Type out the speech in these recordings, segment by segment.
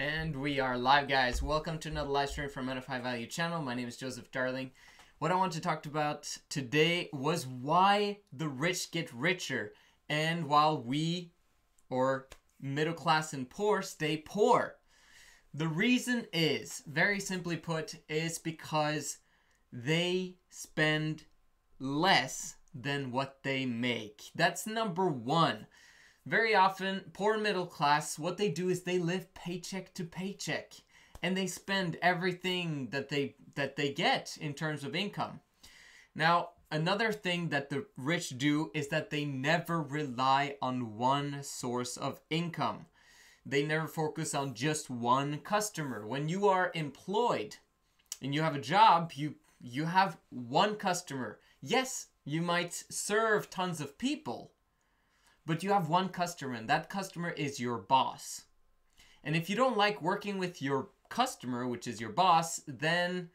And we are live, guys. Welcome to another live stream from NFI Value Channel. My name is Joseph Darling. What I want to talk about today was why the rich get richer and while we, or middle class and poor, stay poor. The reason is, very simply put, is because they spend less than what they make. That's number one. Very often, poor middle class, what they do is they live paycheck to paycheck. And they spend everything that they get in terms of income. Now, another thing that the rich do is that they never rely on one source of income. They never focus on just one customer. When you are employed and you have a job, you have one customer. Yes, you might serve tons of people, but you have one customer, and that customer is your boss. And if you don't like working with your customer, which is your boss, then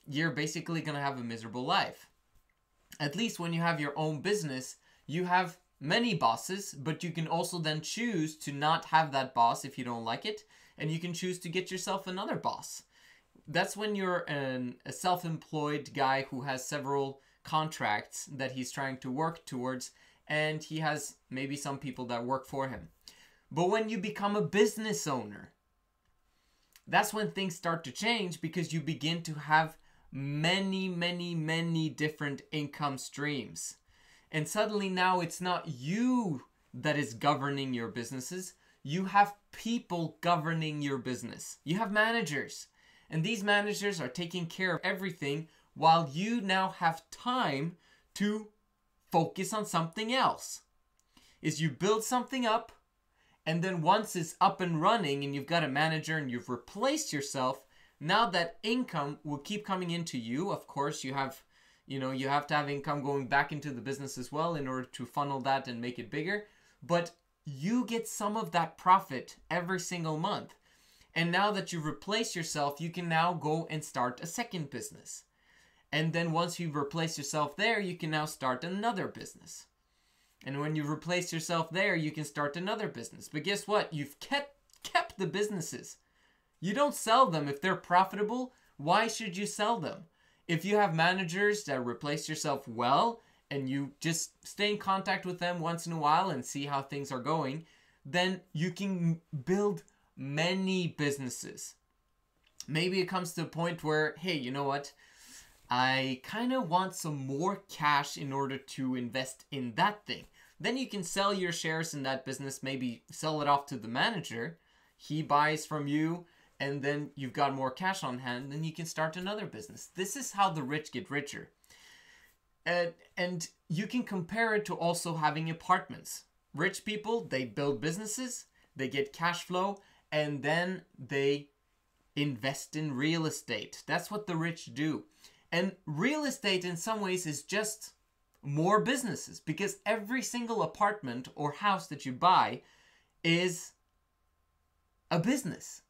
you're basically going to have a miserable life. At least when you have your own business, you have many bosses, but you can also then choose to not have that boss if you don't like it, and you can choose to get yourself another boss. That's when you're a self-employed guy who has several contracts that he's trying to work towards, and he has maybe some people that work for him. But when you become a business owner, that's when things start to change, because you begin to have many different income streams. And suddenly now it's not you that is governing your businesses. You have people governing your business. You have managers. And these managers are taking care of everything while you now have time to focus on something else. Is you build something up, and then once it's up and running and you've got a manager and you've replaced yourself, now that income will keep coming into you. Of course, you have to have income going back into the business as well in order to funnel that and make it bigger. But you get some of that profit every single month. And now that you've replaced yourself, you can now go and start a second business. And then once you've replaced yourself there, you can now start another business. And when you've replaced yourself there, you can start another business. But guess what? You've kept the businesses. You don't sell them if they're profitable. Why should you sell them? If you have managers that replace yourself well, and you just stay in contact with them once in a while and see how things are going, then you can build many businesses. Maybe it comes to a point where, hey, you know what? I kind of want some more cash in order to invest in that thing. Then you can sell your shares in that business, maybe sell it off to the manager. He buys from you, and then you've got more cash on hand, and you can start another business. This is how the rich get richer. And you can compare it to also having apartments. Rich people, they build businesses, they get cash flow, and then they invest in real estate. That's what the rich do. And real estate in some ways is just more businesses, because every single apartment or house that you buy is a business.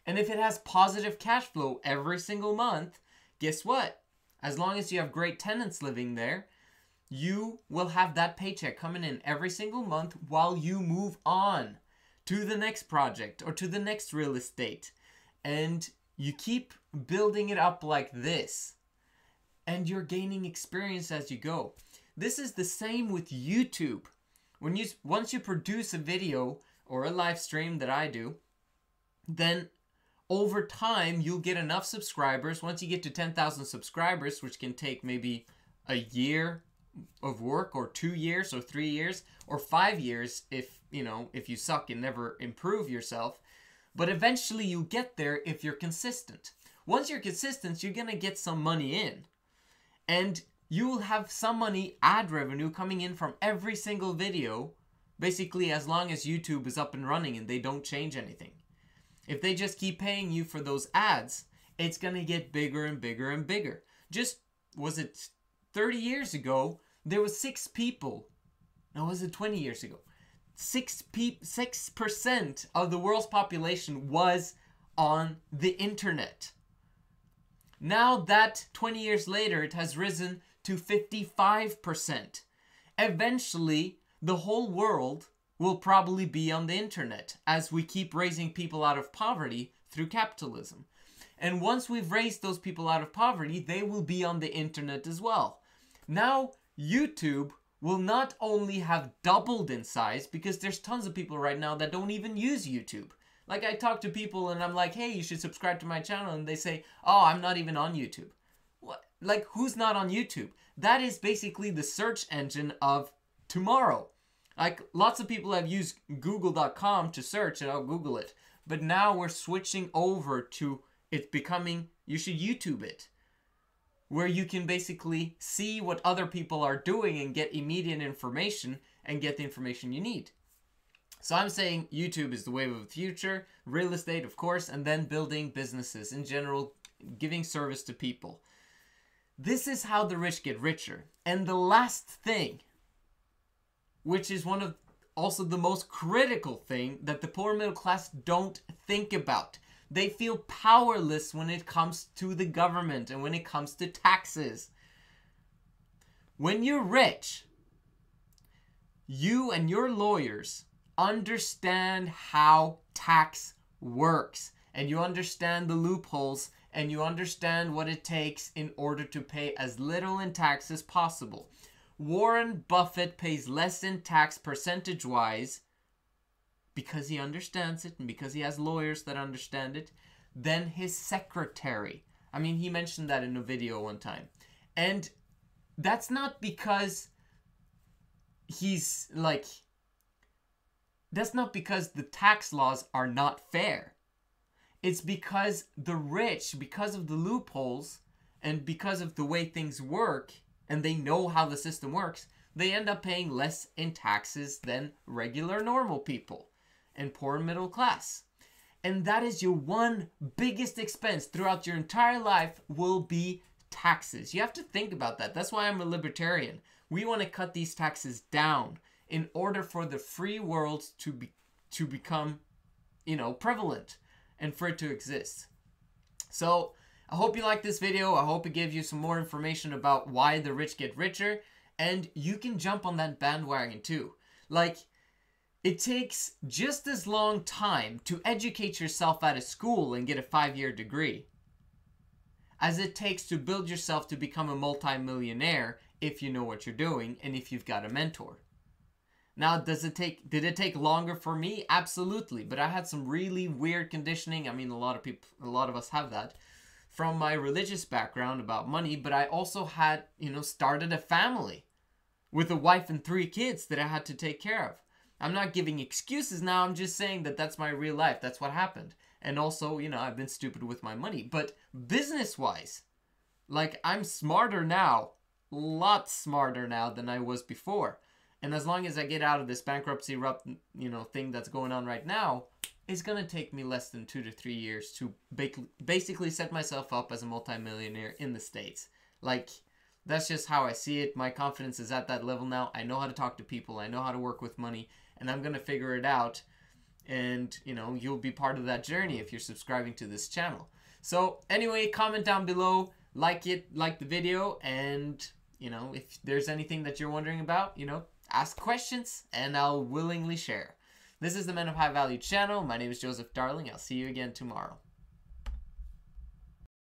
And if it has positive cash flow every single month, guess what? As long as you have great tenants living there, you will have that paycheck coming in every single month while you move on to the next project or to the next real estate. And you keep building it up like this. And you're gaining experience as you go. This is the same with YouTube. Once you produce a video or a live stream that I do, then over time you'll get enough subscribers. Once you get to 10,000 subscribers, which can take maybe a year of work, or 2 years, or 3 years, or 5 years if you suck and never improve yourself. But eventually you get there if you're consistent. Once you're consistent, you're gonna get some money in. And you will have some money, ad revenue, coming in from every single video, basically as long as YouTube is up and running and they don't change anything. If they just keep paying you for those ads, it's going to get bigger and bigger and bigger. Just, was it 30 years ago, there was 6 people. No, was it 20 years ago? 6% of the world's population was on the internet. Now that 20 years later, it has risen to 55%. Eventually, the whole world will probably be on the internet as we keep raising people out of poverty through capitalism. And once we've raised those people out of poverty, they will be on the internet as well. Now, YouTube will not only have doubled in size, because there's tons of people right now that don't even use YouTube. Like, I talk to people and I'm like, hey, you should subscribe to my channel. And they say, oh, I'm not even on YouTube. What? Like, who's not on YouTube? That is basically the search engine of tomorrow. Like, lots of people have used google.com to search, and I'll Google it. But now we're switching over to it becoming, you should YouTube it, where you can basically see what other people are doing and get immediate information and get the information you need. So I'm saying YouTube is the wave of the future, real estate, of course, and then building businesses in general, giving service to people. This is how the rich get richer. And the last thing, which is one of also the most critical thing that the poor middle class don't think about. They feel powerless when it comes to the government and when it comes to taxes. When you're rich, you and your lawyers understand how tax works, and you understand the loopholes, and you understand what it takes in order to pay as little in tax as possible. Warren Buffett pays less in tax percentage-wise because he understands it and because he has lawyers that understand it than his secretary. I mean, he mentioned that in a video one time. And that's not because he's like, that's not because the tax laws are not fair. It's because the rich, because of the loopholes and because of the way things work, and they know how the system works, they end up paying less in taxes than regular normal people and poor middle class. And that is your one biggest expense throughout your entire life will be taxes. You have to think about that. That's why I'm a libertarian. We want to cut these taxes down in order for the free world to become, prevalent and for it to exist. So I hope you liked this video. I hope it gave you some more information about why the rich get richer, and you can jump on that bandwagon too. Like, it takes just as long time to educate yourself out of school and get a 5-year degree as it takes to build yourself to become a multi-millionaire if you know what you're doing and if you've got a mentor. Now, did it take longer for me? Absolutely. But I had some really weird conditioning. I mean, a lot of us have that from my religious background about money, but I also had, started a family with a wife and 3 kids that I had to take care of. I'm not giving excuses now. I'm just saying that that's my real life. That's what happened. And also, I've been stupid with my money. But business-wise, like, I'm smarter now, a lot smarter now than I was before. And as long as I get out of this bankruptcy thing that's going on right now, it's going to take me less than 2 to 3 years to basically set myself up as a multimillionaire in the States. Like, that's just how I see it. My confidence is at that level now. I know how to talk to people. I know how to work with money. And I'm going to figure it out. And, you'll be part of that journey if you're subscribing to this channel. So, anyway, comment down below. Like the video. And, if there's anything that you're wondering about, ask questions. And I'll willingly share. This is the Men of High Value channel. My name is Joseph Darling. I'll see you again tomorrow.